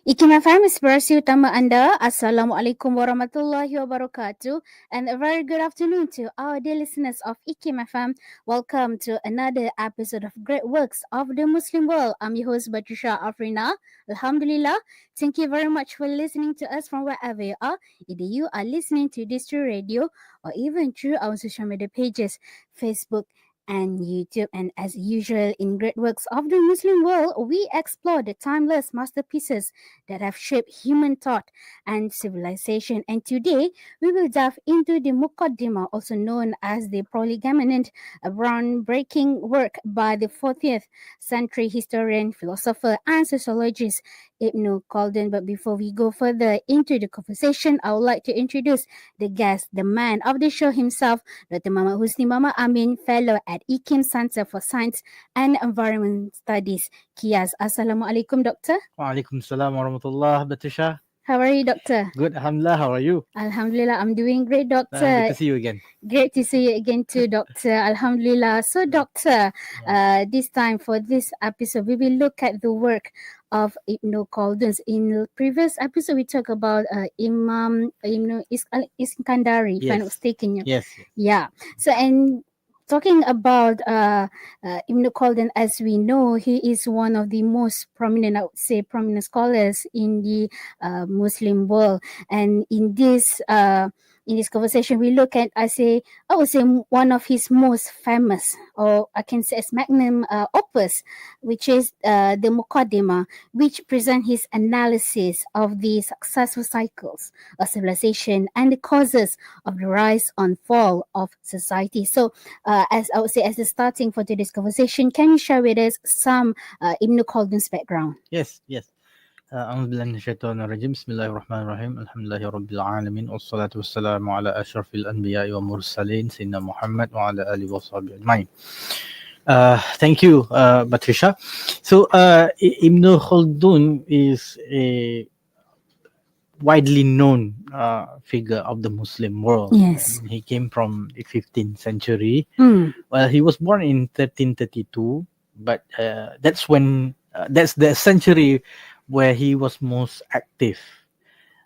IKIMfm inspirasi utama anda. Assalamualaikum warahmatullahi wabarakatuh. And a very good afternoon to our dear listeners of IKIMfm. Welcome to another episode of Great Works of the Muslim World. I'm your host, Batrisha Afrina. Alhamdulillah. Thank you very much for listening to us from wherever you are. Either you are listening to this through radio or even through our social media pages, Facebook, and YouTube. And as usual, in Great Works of the Muslim World, we explore the timeless masterpieces that have shaped human thought and civilization. And today, we will dive into the Muqaddimah, also known as the Prolegomenon, a groundbreaking work by the 40th century historian, philosopher, and sociologist Ibn Khaldūn. But before we go further into the conversation, I would like to introduce the guest, the man of the show himself, Dr. Muhammad Husni Mama Amin, fellow at IKIM Center for Science and Environment Studies, KIAS. Assalamualaikum, Doctor. Waalaikumsalam warahmatullahi Batrisha. How are you, Doctor? Good, Alhamdulillah. How are you? Alhamdulillah, I'm doing great, Good Doctor. to see you again. Great to see you again too, Doctor. Alhamdulillah. So, Doctor, this time for this episode, we will look at the work of Ibn Khaldūn. In the previous episode, we talked about Imam Iskandari, if I'm not mistaken. Yes. Yeah. So, and talking about Ibn Khaldūn, as we know, he is one of the most prominent, I would say, prominent scholars in the Muslim world. And in this conversation, we look at, I would say, one of his most famous, or I can say as magnum opus, which is the Muqaddimah, which present his analysis of the successful cycles of civilization and the causes of the rise and fall of society. So, as I would say, as the starting for today's conversation, can you share with us some Ibn Khaldūn's background? Yes. أعوذ بالله من الشيطان الرجيم بسم الله الرحمن الرحيم الحمد لله رب العالمين والصلاة والسلام على أشرف الأنبياء والمرسلين سيدنا محمد وعلى آله وصحبه أجمعين. Thank you, Batrisha. So, Ibn Khaldūn is a widely known figure of the Muslim world. Yes. He came from the 15th century. Mm. Well, he was born in 1332, but that's the century where he was most active.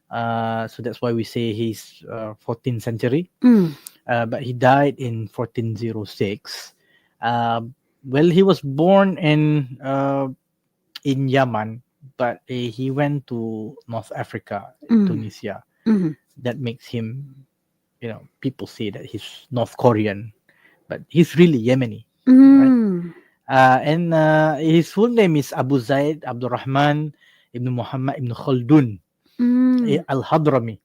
So that's why we say he's 14th century. Mm. But he died in 1406. Well, he was born in Yemen, but he went to North Africa, Tunisia. Mm-hmm. That makes him, people say that he's North Korean, but he's really Yemeni. Mm. Right? And his full name is Abu Zaid Abdurrahman Ibn Muhammad Ibn Khaldūn al-Hadrami.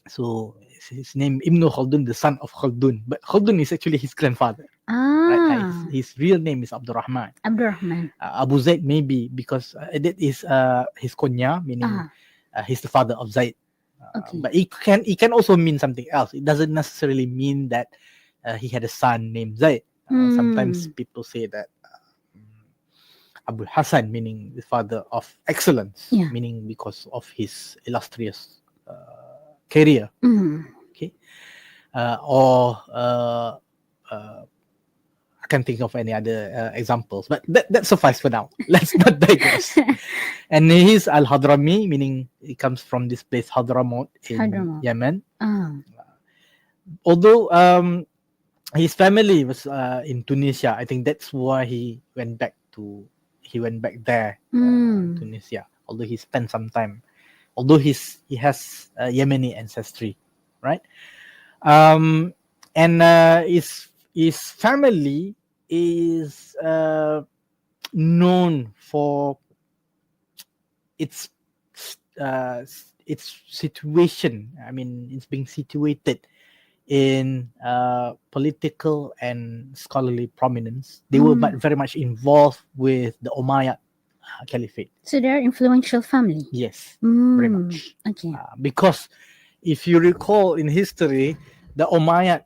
So his name Ibn Khaldūn, the son of Khaldūn, but Khaldūn is actually his grandfather. Right? His real name is Abdurrahman. Abu Zaid maybe because that is his kunya, meaning he's the father of Zaid. Okay. But it can also mean something else. It doesn't necessarily mean that he had a son named Zaid. Sometimes people say that Abu Hassan, meaning the father of excellence, meaning because of his illustrious career. Okay, or I can't think of any other examples, but that suffice for now. Let's not digress. And he is Al-Hadrami, meaning he comes from this place Hadramaut in Yemen. Although his family was in Tunisia, I think that's why he went back there, Tunisia. Although he spent some time, although he has Yemeni ancestry, right? And his family is known for its situation. I mean, it's being situated in political and scholarly prominence. They were very much involved with the Umayyad Caliphate. So they're influential family. Yes, very much. Okay. Because if you recall in history, the Umayyad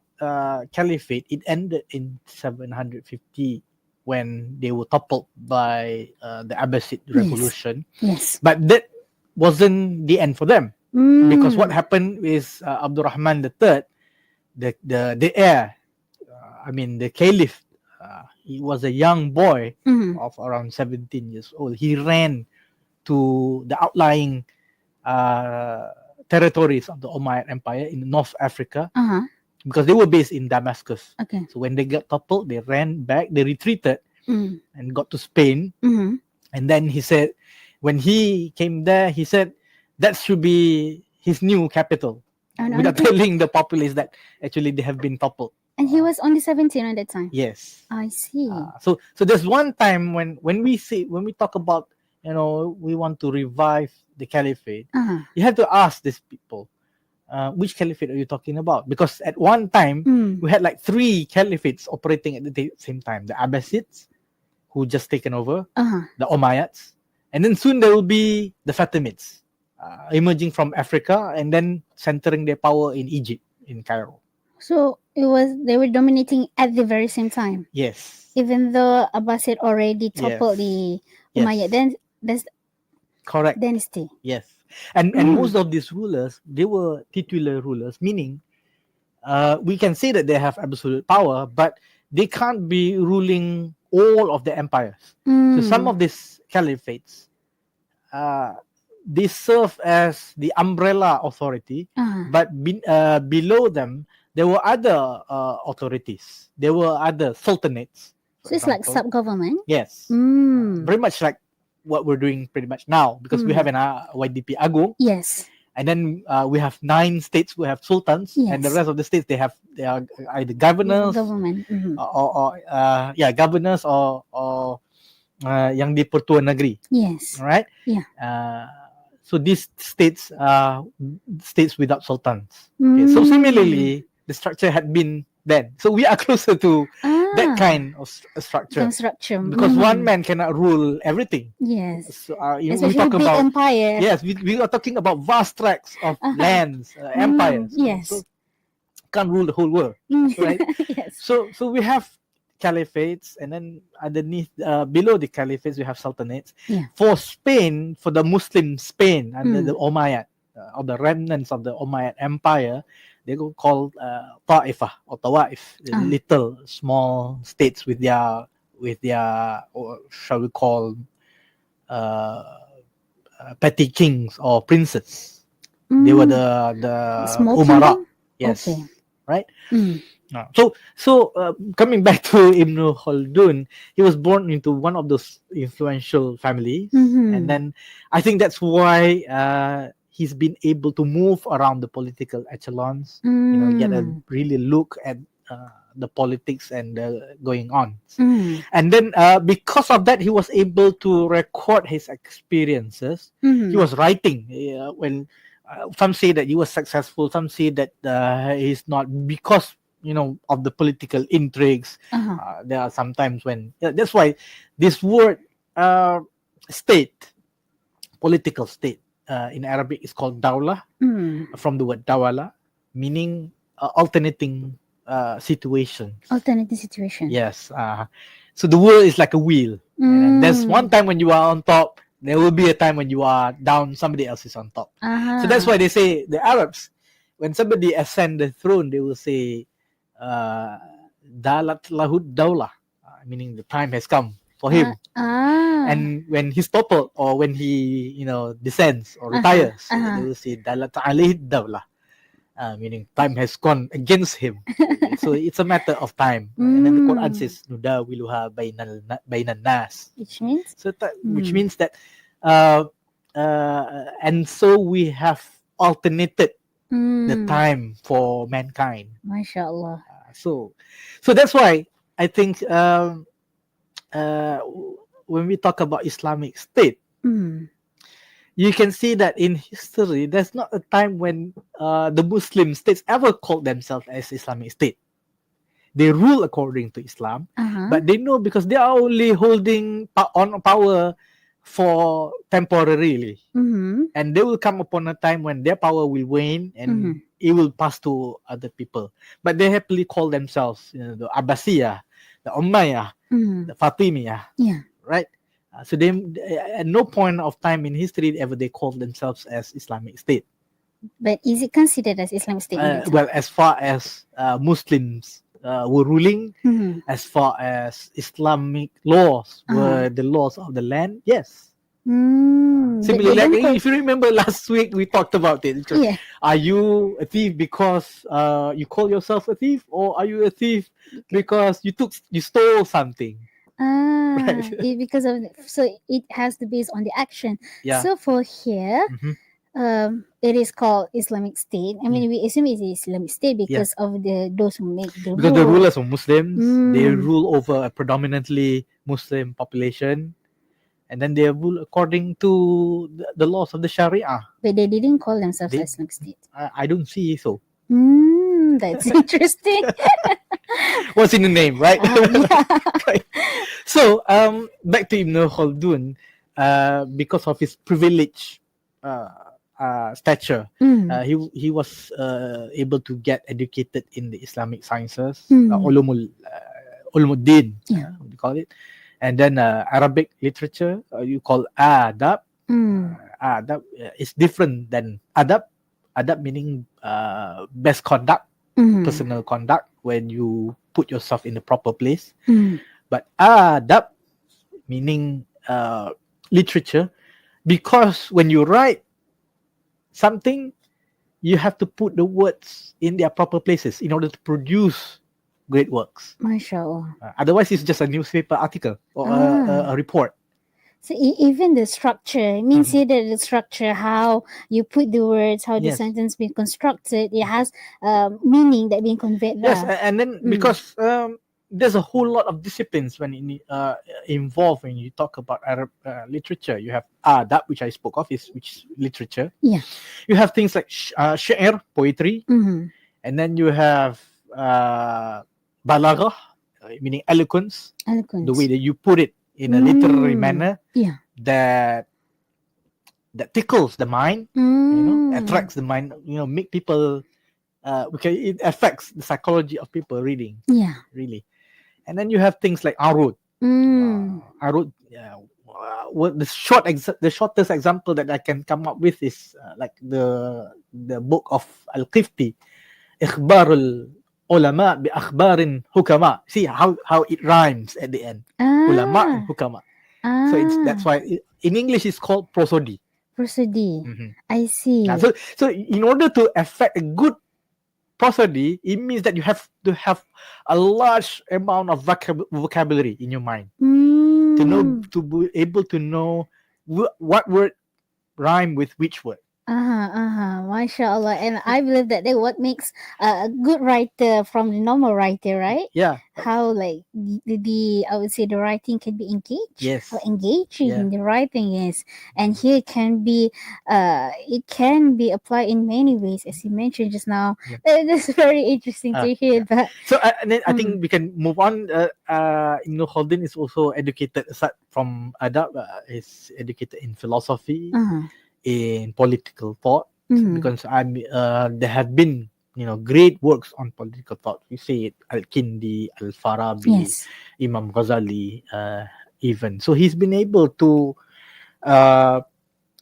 Caliphate, it ended in 750 when they were toppled by the Abbasid Revolution. Yes. But that wasn't the end for them, because what happened is Abdurrahman III, the heir, the caliph, he was a young boy of around 17 years old. He ran to the outlying territories of the Umayyad Empire in North Africa, because they were based in Damascus. Okay. So when they got toppled, they ran back, they retreated, and got to Spain. And then he said, when he came there, he said that should be his new capital, without telling the populace that actually they have been toppled. And he was only 17 at that time. Yes. I see. So there's one time when we talk about, we want to revive the caliphate, you have to ask these people, which caliphate are you talking about? Because at one time we had like 3 caliphates operating at the same time: the Abbasids, who just taken over, the Umayyads, and then soon there will be the Fatimids, emerging from Africa and then centering their power in Egypt, in Cairo. So they were dominating at the very same time. Yes. Even though Abbasid already toppled the Umayyad, then that's correct dynasty. Yes. And most of these rulers, they were titular rulers, meaning we can say that they have absolute power, but they can't be ruling all of the empires. So some of these caliphates, they serve as the umbrella authority, but below them there were other authorities. There were other sultanates. So it's like sub-government? Yes. Very much like what we're doing pretty much now, because we have an YDP Agung. Yes. And then we have 9 states who have sultans, and the rest of the states they are either governors, government, or governors or yang di pertuan negeri. Yes. Right? Yeah. So these states are states without sultans. Okay. So similarly, the structure had been then. So we are closer to that kind of structure. Because one man cannot rule everything. Yes. So, especially we talk big about empire. Yes, we are talking about vast tracts of lands, empires. Yes. So can't rule the whole world, right? Yes. So we have caliphates, and then underneath, below the caliphates, we have sultanates. Yeah. For Spain, for the Muslim Spain under the Umayyad, or the remnants of the Umayyad Empire, they go called Ta'ifah or Tawaif, little small states with their, or shall we call, petty kings or princes. They were the Umara. Yes. Okay. Right. So coming back to Ibn Khaldun, he was born into one of those influential families, and then I think that's why he's been able to move around the political echelons, get a really look at the politics and going on. And then because of that, he was able to record his experiences. He was writing when some say that he was successful, some say that he's not, because of the political intrigues. There are sometimes when that's why this word state, political state, in Arabic is called dawlah, from the word dawala, meaning alternating situation. Alternating situation. Yes. So the world is like a wheel. And there's one time when you are on top, there will be a time when you are down, somebody else is on top. So that's why they say, the Arabs, when somebody ascend the throne, they will say, dalat lahud dawlah, meaning the time has come for him. And when he's toppled, or when he descends or retires, they will say dalat alayhi dawlah, meaning time has gone against him. So it's a matter of time. And then the Quran says nudawiluha bainan nas, which means which means that and so we have alternated the time for mankind. MashaAllah. So that's why I think when we talk about Islamic State, you can see that in history, there's not a time when the Muslim states ever called themselves as Islamic State. They rule according to Islam, but they know, because they are only holding on power for temporarily, and they will come upon a time when their power will wane and it will pass to other people. But they happily call themselves, the Abbasiyah, the Umayyah, the Fatimiyah, right? So they, at no point of time in history ever they called themselves as Islamic State. But is it considered as Islamic State? Well, as far as Muslims were ruling, as far as Islamic laws were the laws of the land, yes. Similarly, if you remember last week, we talked about it. Yeah. Are you a thief because you call yourself a thief, or are you a thief because you stole something? Right. Because of so it has to base on the action. Yeah. So for here, it is called Islamic State. I mean, Yeah. we assume it's Islamic State because of those who make the Because the rule. rulers are Muslims, they rule over a predominantly Muslim population, and then they rule according to the laws of the Sharia. But they didn't call themselves Islamic State. I don't see so. That's interesting. What's in the name, right? Yeah. Right. So back to Ibn Khaldun, because of his privilege stature, he was able to get educated in the Islamic sciences, ulumuddin, what do you call it, and then Arabic literature, you call adab. Adab is different than adab. Adab meaning best conduct, personal conduct, when you put yourself in the proper place. But adab meaning literature, because when you write something, you have to put the words in their proper places in order to produce great works. MashaAllah. Otherwise, it's just a newspaper article or a report. So even the structure, it means here that the structure, how you put the words, how the sentence being constructed, it has meaning that being conveyed. Yes, and then because there's a whole lot of disciplines when involved when you talk about Arab literature. You have adab, which I spoke of, which is literature. Yeah. You have things like shi'r, poetry, and then you have balaghah, meaning eloquence. The way that you put it in a literary manner, that tickles the mind, attracts the mind, make people it affects the psychology of people reading. Yeah, really. And then you have things like arud. Arud, the shortest example that I can come up with is like the book of Al-Qifti, Ikhbarul Ulama bi akhbarin hukama. See how it rhymes at the end. Ulama and hukama. So that's why in English it's called prosody. Prosody. I see. So in order to affect a good prosody, it means that you have to have a large amount of vocabulary in your mind to be able to know what word rhyme with which word. MashaAllah. And I believe that what makes a good writer from the normal writer, right? Yeah. How like the I would say the writing can be engaged. Yes. Or engaging the writing is. And here it can be applied in many ways, as you mentioned just now. That's very interesting to hear that. So and then I think we can move on. Ibn Khaldun is also educated aside from adab. He's educated in philosophy. In political thought, because there have been great works on political thought. We say it, Al-Kindi, Al-Farabi, Imam Ghazali, even. So he's been able to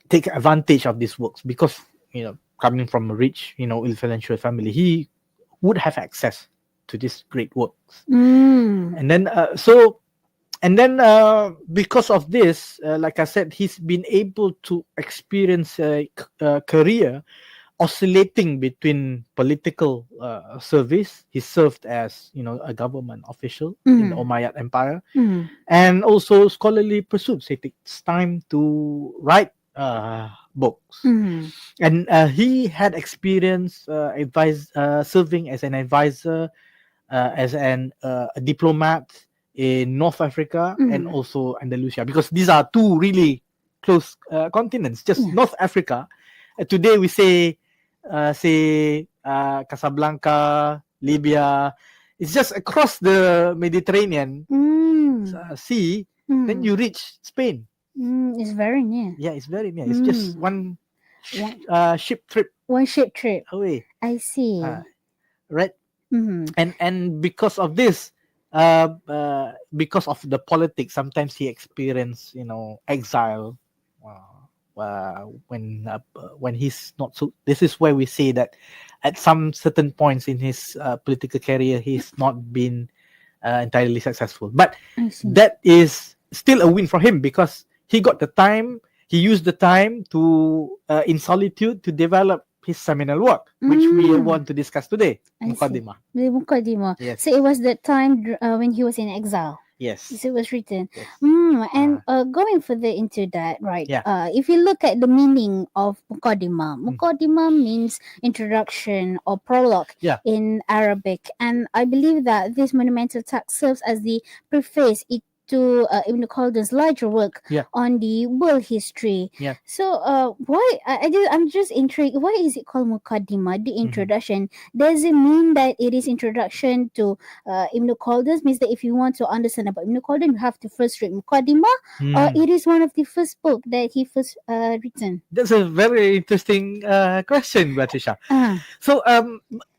take advantage of these works because coming from a rich influential family, he would have access to these great works. And then because of this, like I said, he's been able to experience a career oscillating between political service. He served as a government official in the Umayyad Empire, and also scholarly pursuits. It takes time to write books, and he had experience serving as an advisor, as a diplomat in North Africa and also Andalusia, because these are two really close continents. Just North Africa. Today we say Casablanca, Libya. It's just across the Mediterranean Sea. Then you reach Spain. It's very near. Yeah, it's very near. It's just one ship trip. One ship trip away. I see. Right. And because of this, because of the politics, sometimes he experienced exile when he's not so. This is where we say that at some certain points in his political career, he's not been entirely successful, but that is still a win for him, because he got the time. He used the time to in solitude to develop his seminal work, which we want to discuss today. Muqaddimah. The Muqaddimah. Yes. So it was that time when he was in exile. Yes. So it was written. Yes. And going further into that, right? Yeah. If you look at the meaning of Muqaddimah, Muqaddimah means introduction or prologue in Arabic. And I believe that this monumental text serves as the preface to Ibn Khaldūn's larger work on the world history. Yeah. So I'm just intrigued. Why is it called Muqaddimah, the introduction? Does it mean that it is introduction to Ibn Khaldūn? Means that if you want to understand about Ibn Khaldūn, you have to first read Muqaddimah, or it is one of the first book that he first written? That's a very interesting question, Batisha. So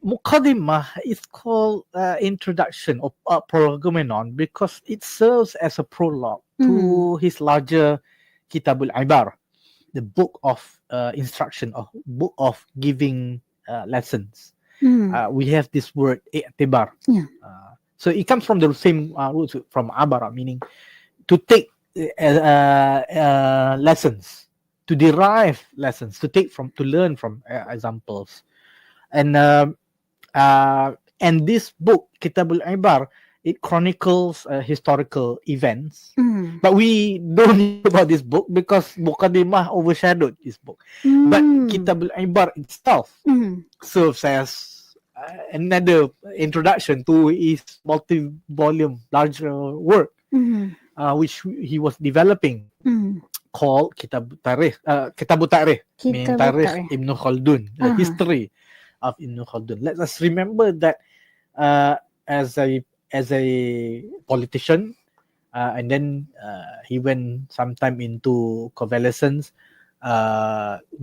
Muqaddimah is called introduction or prolegomenon because it serves as a prologue to his larger Kitabul Ibar, the book of instruction, or book of giving lessons. We have this word i'tibar. So it comes from the same root from abara, meaning to take lessons, to derive lessons, to learn from examples. And this book, Kitabul Ibar, it chronicles historical events. But we don't know about this book because Muqaddimah overshadowed this book. But Kitabul Ibar itself serves as another introduction to his multi-volume larger work, which he was developing, called Kitabut Tarikh, meaning Tarikh Ibn Khaldūn, the history of Ibn Khaldūn. Let us remember that as a politician, and then he went sometime into convalescence,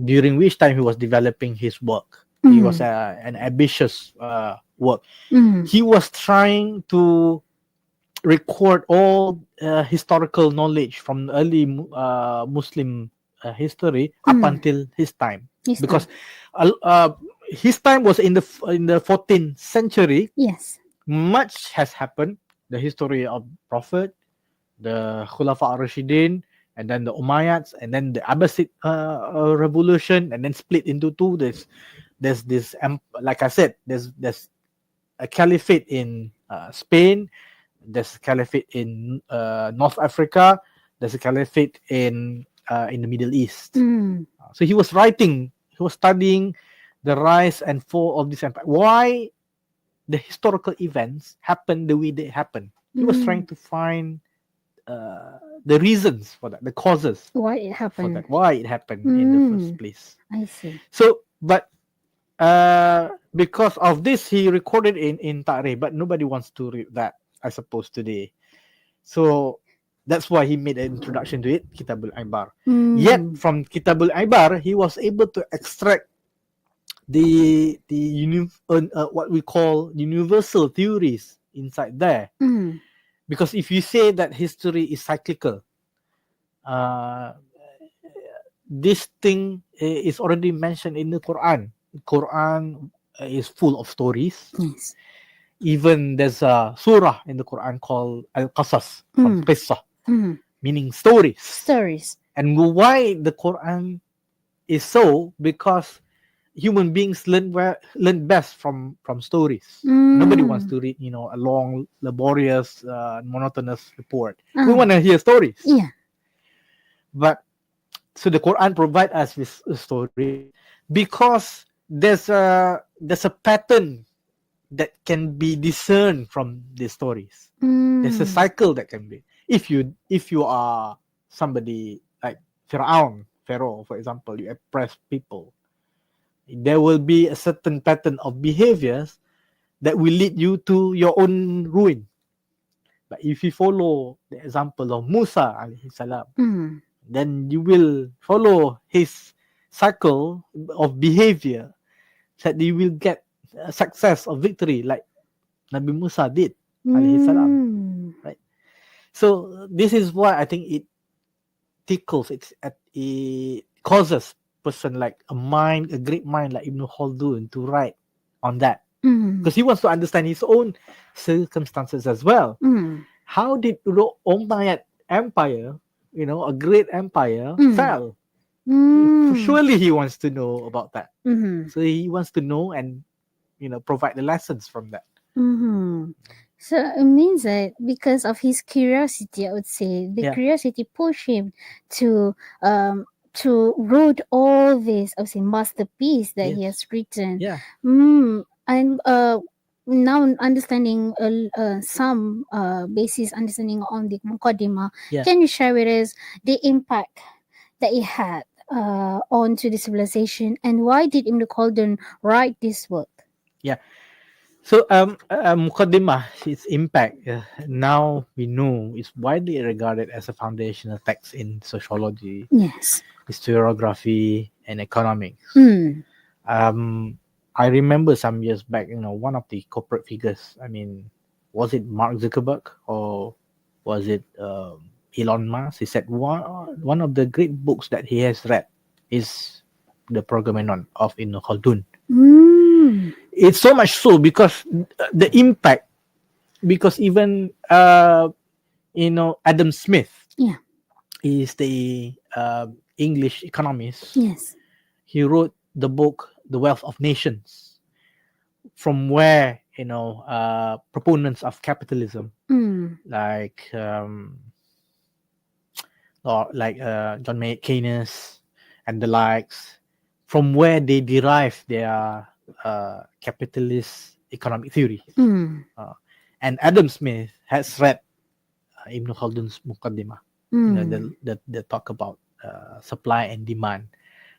during which time he was developing his work. He was an ambitious work. He was trying to record all historical knowledge from early Muslim history up until his time, because his time was in the 14th century. Yes, much has happened. The history of Prophet, the Khulafa al-Rashidin, and then the Umayyads, and then the Abbasid revolution, and then split into two. There's this, like I said, there's a caliphate in Spain. There's a caliphate in North Africa. There's a caliphate in the Middle East. So he was studying the rise and fall of this empire. Why the historical events happen the way they happen? He was trying to find the reasons for that, the causes why it happened, for that, why it happened in the first place. I see. So, but because of this, he recorded in Ta'rikh, but nobody wants to read that, I suppose, today. So that's why he made an introduction to it, Kitabul Ibar. Yet from Kitabul Ibar, he was able to extract the what we call universal theories inside there. Because if you say that history is cyclical, this thing is already mentioned in the Quran. Quran is full of stories. Yes. Even there's a surah in the Quran called Al-Qasas, from Qissa, meaning stories. Stories. And why the Quran is so? Because human beings learn best from stories. Nobody wants to read, a long, laborious, monotonous report. We want to hear stories. Yeah. But so the Quran provides us with a story because there's a pattern that can be discerned from the stories. There's a cycle that can be. If you are somebody like Pharaoh, for example, you oppress people, there will be a certain pattern of behaviors that will lead you to your own ruin. But if you follow the example of Musa alayhi salam, then you will follow his cycle of behavior, that you will get success or victory like Nabi Musa did alayhi salam. Right? So this is why I think it tickles, it causes person like a great mind like Ibn Khaldūn to write on that, because he wants to understand his own circumstances as well. How did the Umayyad Empire a great empire fell. Surely he wants to know about that. So he wants to know and provide the lessons from that. So it means that because of his curiosity, I would say the Yeah. curiosity pushed him to wrote all this, I would say, masterpiece that he has written. Yeah. And now understanding some basis understanding on the Muqaddimah. Yeah. Can you share with us the impact that it had onto the civilization, and why did Ibn Khaldun write this work? Yeah. So Muqaddimah, its impact now we know is widely regarded as a foundational text in sociology, Yes, historiography, and economics. I remember some years back, one of the corporate figures, was it Mark Zuckerberg or was it Elon Musk? He said one of the great books that he has read is the Prolegomenon of Ibn Khaldun. It's so much so because the impact, because even Adam Smith, is the English economist. Yes, he wrote the book The Wealth of Nations, from where proponents of capitalism like John Maynard Keynes and the likes, from where they derive their capitalist economic theory. And Adam Smith has read Ibn Khaldūn'S Muqaddimah. The talk about supply and demand,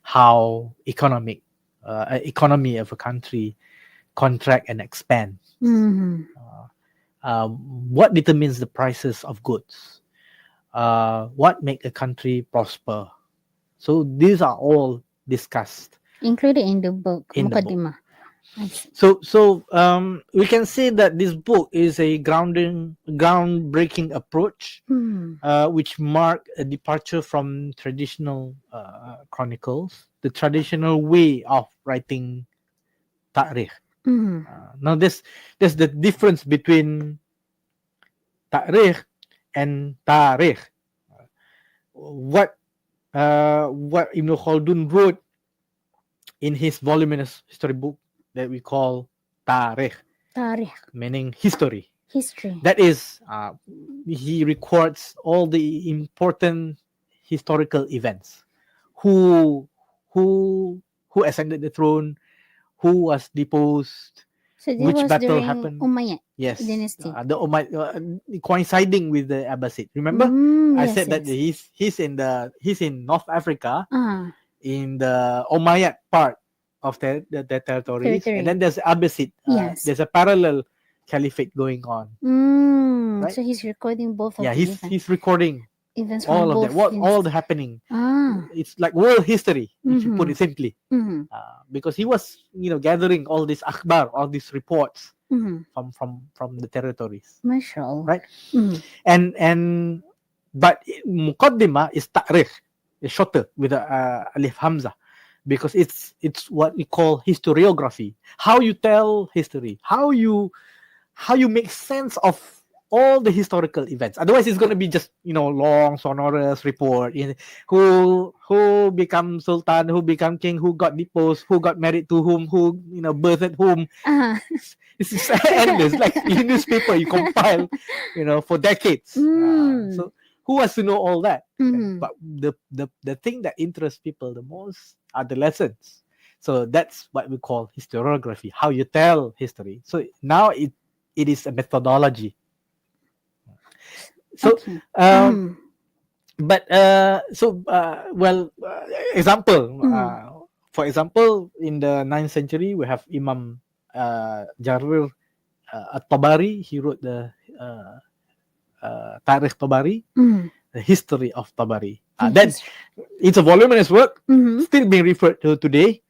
how economy of a country contract and expand. What determines the prices of goods? What make a country prosper? So these are all discussed, included in the book Muqaddimah. So we can say that this book is a groundbreaking approach, which marked a departure from traditional chronicles, the traditional way of writing tarikh. Now there's the difference between tarikh and tarikh. What Ibn Khaldun wrote in his voluminous history book that we call tarikh, meaning history. That is, he records all the important historical events. Who ascended the throne, who was deposed, so which was battle during happened. Umayyad dynasty. The Umayyad, coinciding with the Abbasid. Remember, I said that he's in North Africa, in the Umayyad part of the territories, and then there's Abbasid. There's a parallel caliphate going on. Right? So he's recording both of them. He's recording events all of that, all the happening. It's like world history, if you put it simply. Because he was gathering all this akhbar, all these reports from the territories. Mashallah. Right? And but Muqaddimah is ta'rikh, it's shorter with a alif hamza, because it's what we call historiography. How you tell history, how you make sense of all the historical events. Otherwise, it's going to be just long sonorous report. Who become sultan, who become king, who got deposed, who got married to whom, who birthed whom. It's endless. Like in newspaper, you compile for decades. So who wants to know all that? But the thing that interests people the most are the lessons. So that's what we call historiography. How you tell history. So now it is a methodology. So, example. For example, in the 9th century, we have Imam Jarir at-Tabari. He wrote the Tarikh Tabari, the history of Tabari. Then it's a voluminous work, still being referred to today.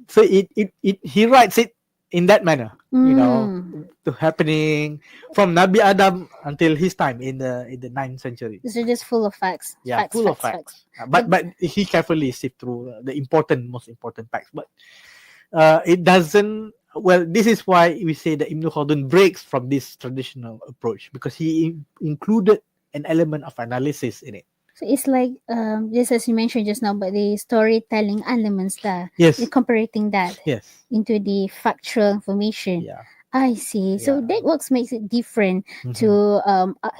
So he writes it in that manner, to happening from Nabi Adam until his time in the 9th century. So just full of facts. Yeah, full of facts. But he carefully sift through the most important facts. But it doesn't. Well, this is why we say that Ibn Khaldun breaks from this traditional approach, because he included an element of analysis in it. So it's like just as you mentioned just now, but the storytelling elements that Yes. incorporating that Yes. into the factual information. Yeah. I see. So Yeah. that works makes it different to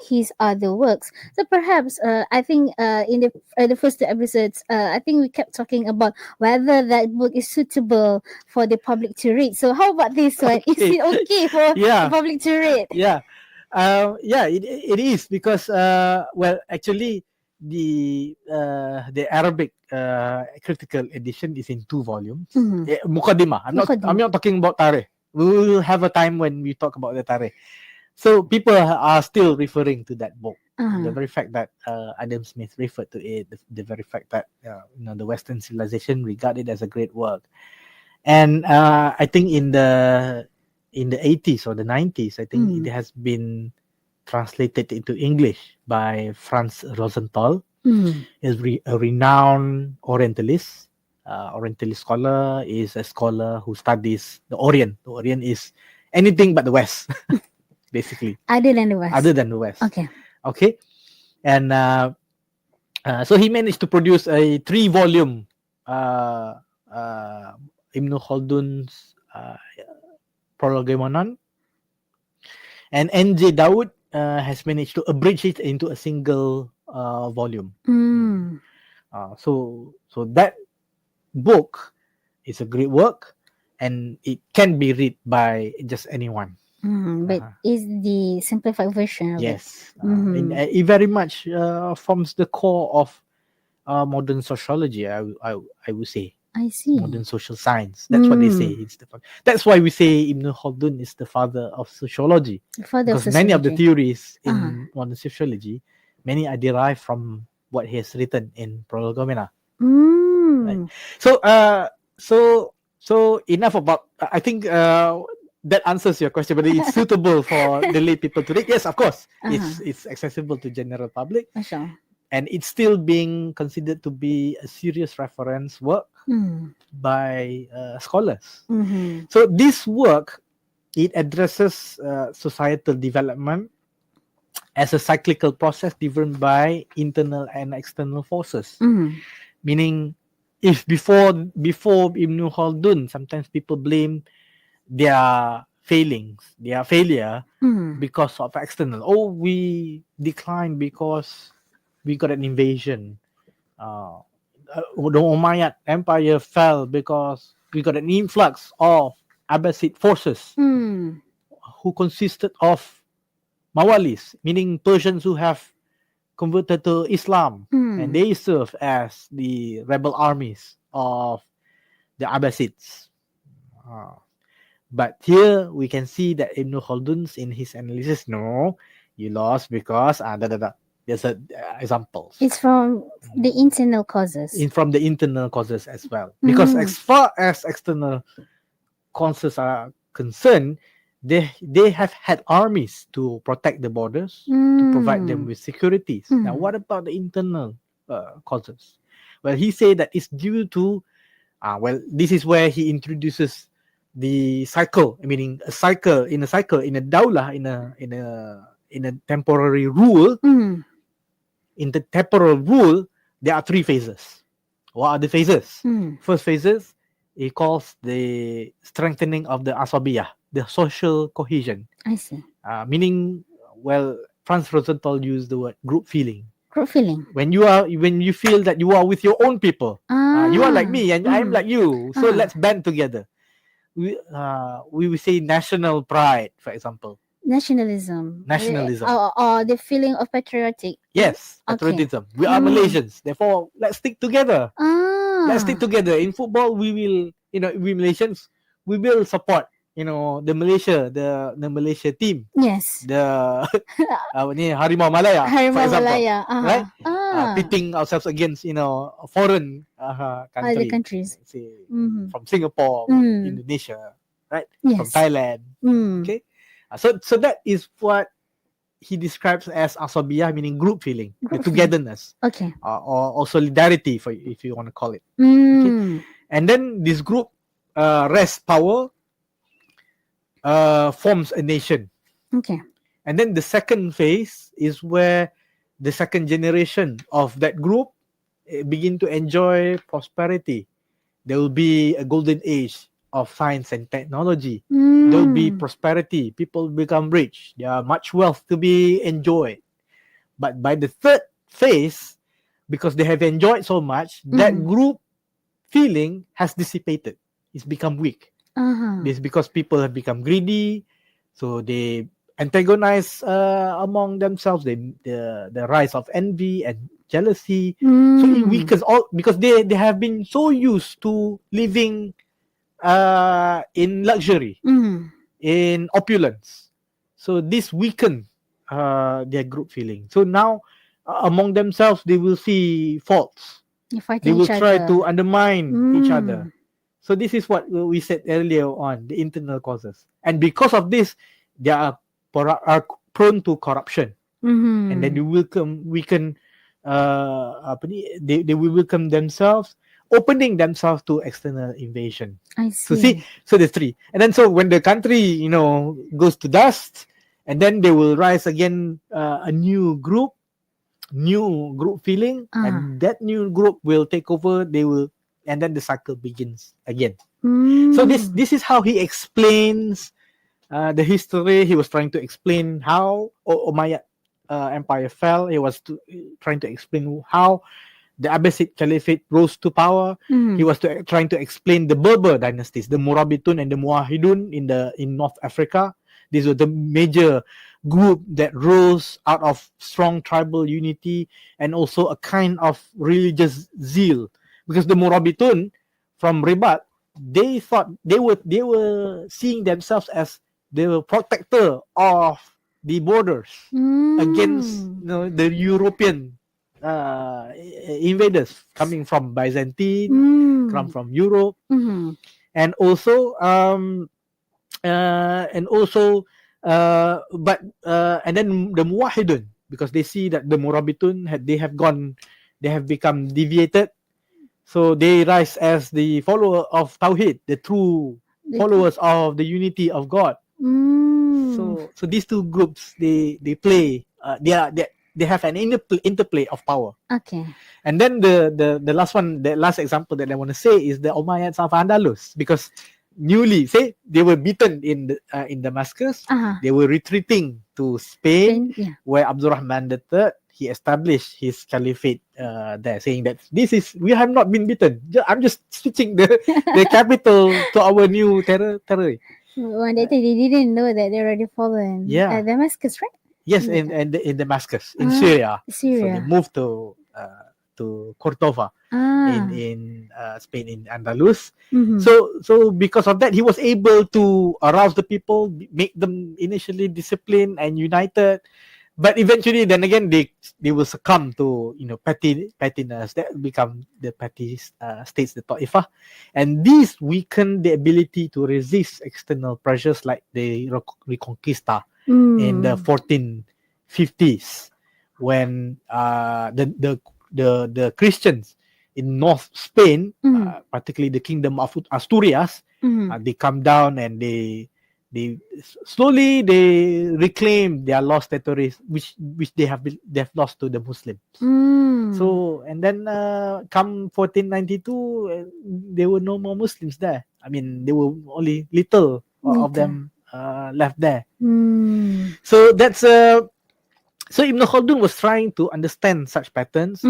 his other works. So perhaps I think in the first two episodes, I think we kept talking about whether that book is suitable for the public to read. So how about this one? Is it okay for the public to read? Yeah. It is because well, actually the Arabic critical edition is in 2 volumes. Muqaddimah. I'm not talking about Tarikh. We will have a time when we talk about the Tarikh. So people are still referring to that book. The very fact that Adam Smith referred to it, the very fact that the Western civilization regard it as a great work, and I think in the 80s or the 90s, I think it has been translated into English by Franz Rosenthal. Is a renowned Orientalist. Orientalist scholar, is a scholar who studies the Orient. The Orient is anything but the West, basically. Other than the West. Okay. And so he managed to produce a 3-volume Ibn Khaldūn'S Prolegomenon. And N.J. Dawood has managed to abridge it into a single volume. So that book is a great work, and it can be read by just anyone. But is the simplified version of yes. It very much forms the core of modern sociology, I would say. I see. Modern social science. That's what they say. That's why we say Ibn Khaldun is the father of sociology. Because many of the theories in modern sociology, many are derived from what he has written in Prolegomenon. Right? So enough about. I think that answers your question. Whether it's suitable for the lay people to read? Yes, of course. It's accessible to general public, and it's still being considered to be a serious reference work by scholars. So this work, it addresses societal development as a cyclical process driven by internal and external forces. Meaning, if before Ibn Khaldun, sometimes people blame their failure because of external. Oh, we declined because we got an invasion. The Umayyad Empire fell because we got an influx of Abbasid forces who consisted of Mawalis, meaning Persians who have converted to Islam, and they serve as the rebel armies of the Abbasids. But here we can see that Ibn Khaldun in his analysis, no, you lost because there's examples. It's from the internal causes. From the internal causes as well. Because as far as external causes are concerned, they have had armies to protect the borders, to provide them with securities. Now, what about the internal causes? Well, he said that it's due to, this is where he introduces the cycle, meaning a cycle, in a dawlah, in a temporary rule. In the temporal rule, there are 3 phases. What are the phases? First phases, he calls the strengthening of the asabiyah, the social cohesion. I see. Meaning, Franz Rosenthal used the word group feeling. Group feeling. When you feel that you are with your own people, you are like me and I'm like you, so let's band together. We will say national pride, for example. Nationalism. Or the feeling of patriotic. Yes, patriotism. We are Malaysians, therefore let's stick together. Let's stick together. In football, we will, we Malaysians, we will support, the Malaysia team. Yes. The Harimau Malaya, for example, Malaya. right? Pitting ourselves against, foreign other countries, say, from Singapore, Indonesia, right? Yes. From Thailand. Okay. So that is what he describes as asabiyah, meaning group feeling, the togetherness. Okay. Or solidarity, if you want to call it. Okay? And then this group wrests power, forms a nation. Okay. And then the second phase is where the second generation of that group begin to enjoy prosperity. There will be a golden age of science and technology. There will be prosperity. People become rich. There are much wealth to be enjoyed. But by the third phase, because they have enjoyed so much, that group feeling has dissipated. It's become weak. This is because people have become greedy, so they antagonize among themselves. The rise of envy and jealousy. So it weakens all because they have been so used to living in luxury, in opulence. So this weaken their group feeling. So now among themselves they will see faults. They will try to undermine each other. So this is what we said earlier on, the internal causes. And because of this, they are prone to corruption. And then they will weaken, they will welcome themselves, opening themselves to external invasion. I see. So there's three. And then so when the country, goes to dust, and then they will rise again a new group feeling, and that new group will take over. And then the cycle begins again. So this is how he explains the history. He was trying to explain how Umayyad Empire fell. He was trying to explain how the Abbasid Caliphate rose to power. He was trying to explain the Berber dynasties, the Murabitun and the Muwahhidun in North Africa. These were the major group that rose out of strong tribal unity and also a kind of religious zeal. Because the Murabitun from Ribat, they thought they were seeing themselves as the protector of the borders against the European invaders coming from Byzantine, come from Europe, and also and then the Muwahhidun, because they see that the Murabitun they have become deviated. So they rise as the follower of Tawhid, the true followers of the unity of God. So these two groups they play. They have an interplay of power. Okay. And then the last one, the last example that I want to say is the Umayyads of Andalus, because they were beaten in Damascus. They were retreating to Spain, where Abdurrahman III he established his caliphate there, saying that we have not been beaten. I'm just switching the capital to our new territory. One day they didn't know that they already fallen. Yeah, Damascus, right? Yes, in Damascus, in Syria. So they moved to Cordova in Spain, in Andalus. So because of that, he was able to arouse the people, make them initially disciplined and united. But eventually, then again, they will succumb to pettiness. That become the petty states, the Ta'ifah, and these weaken the ability to resist external pressures like the Reconquista in the 1450s, when the Christians in North Spain, particularly the Kingdom of Asturias, they come down and they slowly reclaim their lost territories, which they have lost to the Muslims. So and then come 1492, there were no more Muslims there. I mean, there were only little of them left there. So that's so Ibn Khaldun was trying to understand such patterns.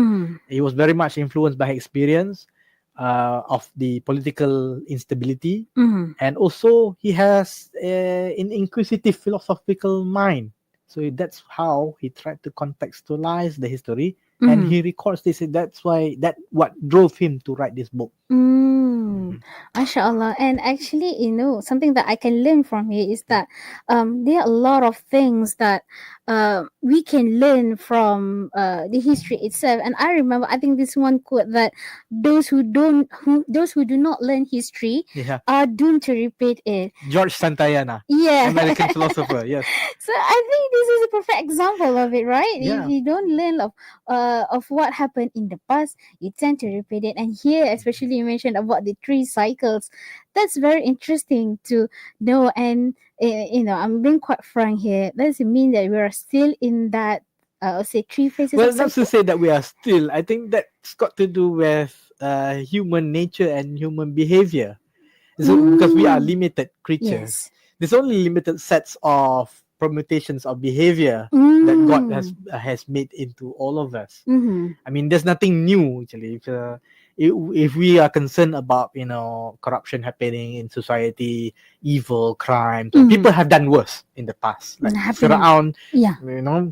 He was very much influenced by experience of the political instability, and also he has an inquisitive philosophical mind. So that's how he tried to contextualize the history, and he records this. That's what drove him to write this book. MashaAllah. And actually, something that I can learn from here is that there are a lot of things that we can learn from the history itself. And I remember, I think this one quote that those who do not learn history are doomed to repeat it. George Santayana, American philosopher. Yes. So I think this is a perfect example of it, right? Yeah. If you don't learn of what happened in the past, you tend to repeat it. And here, especially you mentioned about the 3 cycles. That's very interesting to know. And I'm being quite frank here. Does it mean that we are still in that or say three phases Well, of not to success? say that we are still. I think that's got to do with human nature and human behavior. So, because we are limited creatures, Yes. there's only limited sets of permutations of behavior that God has made into all of us. I mean, there's nothing new actually. If we are concerned about corruption happening in society, evil, crime, people have done worse in the past. Like Fir'aun, Yeah.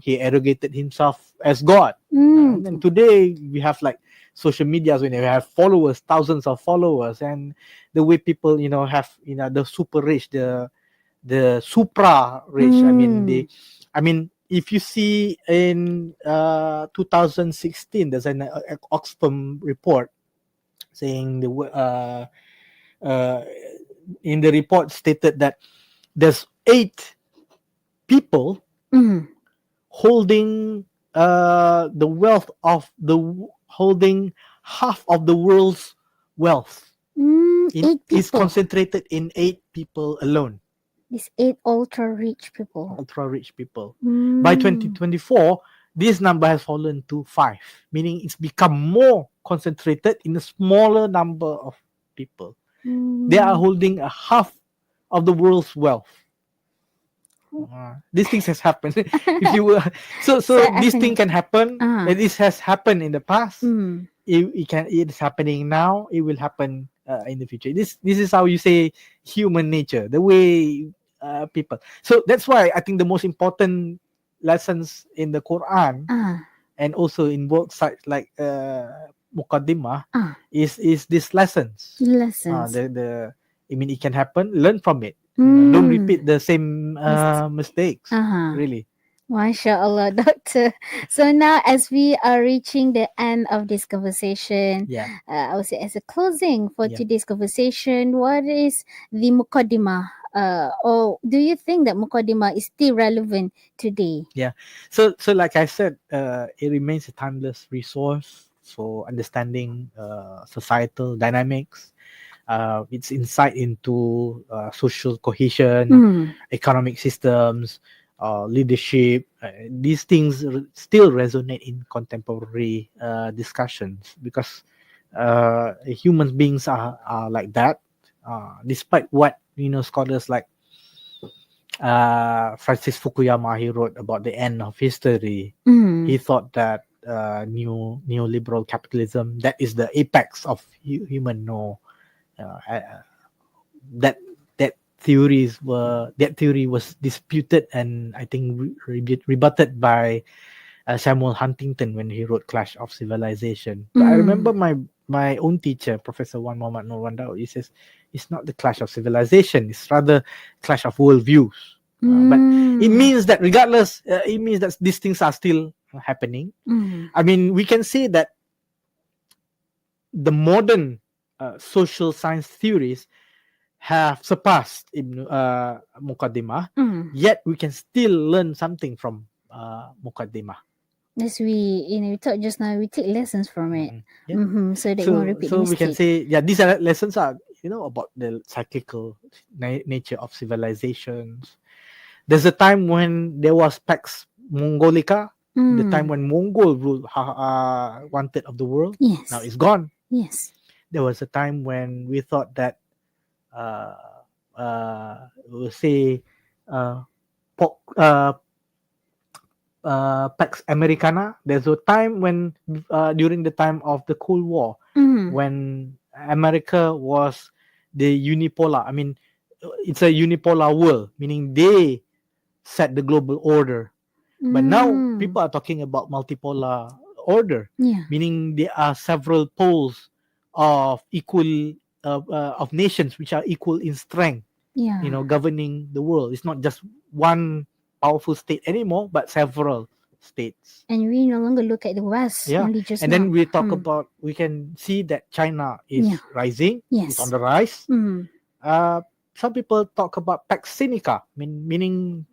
he arrogated himself as God. And then today we have like social medias when they have followers, thousands of followers, and the way people have the super rich, the supra rich. I mean if you see in 2016 there's an Oxfam report saying in the report stated that there's 8 people holding the wealth of holding half of the world's wealth. 8 people. Is concentrated in 8 people alone. These 8 ultra rich people. By 2024, this number has fallen to 5, meaning it's become more concentrated in a smaller number of people. They are holding a half of the world's wealth. These things has happened. If you were so this thing can happen. This has happened in the past. It's happening now. It will happen in the future. This is how you say human nature, the way people. So that's why I think the most important lessons in the Quran and also in works like Muqaddimah is these lessons. I mean, it can happen. Learn from it. Don't repeat the same mistakes. Really. MashaAllah, Doctor. So now as we are reaching the end of this conversation, I would say as a closing for today's conversation, what is the Muqaddimah? Or do you think that Muqaddimah is still relevant today? Yeah. So like I said, it remains a timeless resource for understanding societal dynamics. Its insight into social cohesion, economic systems, leadership. These things still resonate in contemporary discussions because human beings are like that. Despite what scholars like Francis Fukuyama, he wrote about the end of history. He thought that neoliberal capitalism, that is the apex of human that theory was disputed and I think rebutted by Samuel Huntington when he wrote Clash of Civilization. But I remember my own teacher, Professor Wan Muhammad Nur Wandau, he says it's not the clash of civilization, it's rather clash of worldviews. But it means that regardless, it means that these things are still happening. I mean, we can say that the modern social science theories have surpassed Muqaddimah, yet we can still learn something from Muqaddimah. As we talked just now, we take lessons from it. So that we won't repeat so the we can mistake. say, these are lessons are about the cyclical nature of civilizations. There's a time when there was Pax Mongolica, the time when Mongol ruled 1/3 of the world. Yes. Now it's gone. Yes. There was a time when we thought that we'll say Pax Americana. There's a time when during the time of the Cold War, when America was the unipolar. I mean, it's a unipolar world, meaning they set the global order. But now people are talking about multipolar order, meaning there are several poles of equal of nations which are equal in strength. Governing the world. It's not just one powerful state anymore, but several states. And we no longer look at the West. Only just and now. then we talk about, we can see that China is rising. It's on the rise. Some people talk about Pax Sinica, meaning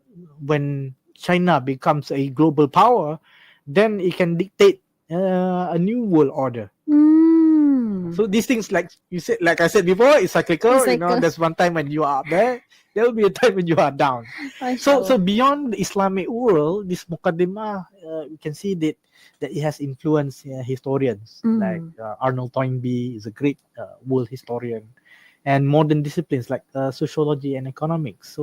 when China becomes a global power, then it can dictate a new world order. So these things, like you said, like I said before, it's cyclical. It's cyclical. There's one time when you are up there will be a time when you are down. So beyond the Islamic world, this Muqaddimah, we can see that it has influenced historians like Arnold Toynbee is a great world historian, and modern disciplines like sociology and economics.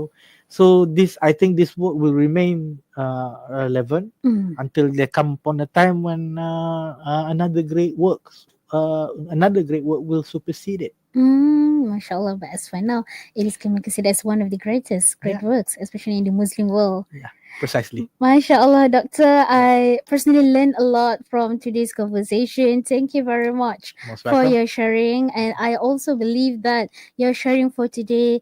So this, I think, this work will remain relevant until there come upon a time when another great work will supersede it. MashaAllah, but as for now, it is considered as one of the great works, especially in the Muslim world. Yeah, precisely. MashaAllah, Doctor, I personally learned a lot from today's conversation. Thank you very much for your sharing. And I also believe that your sharing for today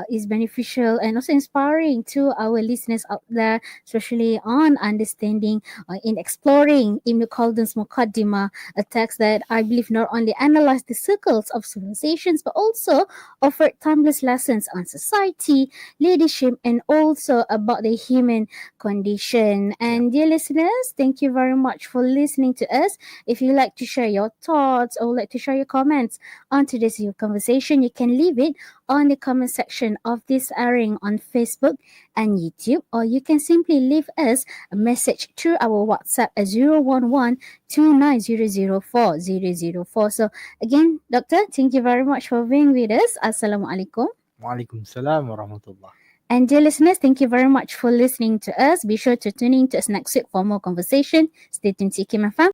is beneficial and also inspiring to our listeners out there, especially on understanding, in exploring Ibn Khaldūn'S Muqaddimah, a text that I believe not only analyzed the circles of civilizations, but also offered timeless lessons on society, leadership, and also about the human condition. And dear listeners, thank you very much for listening to us. If you like to share your thoughts or like to share your comments on today's conversation, you can leave it on the comment section of this airing on Facebook and YouTube, or you can simply leave us a message through our WhatsApp at 011-29004004. So again, Doctor, thank you very much for being with us. Assalamualaikum. Waalaikumsalam warahmatullah. And dear listeners, thank you very much for listening to us. Be sure to tune in to us next week for more conversation. Stay tuned to IKIMfm.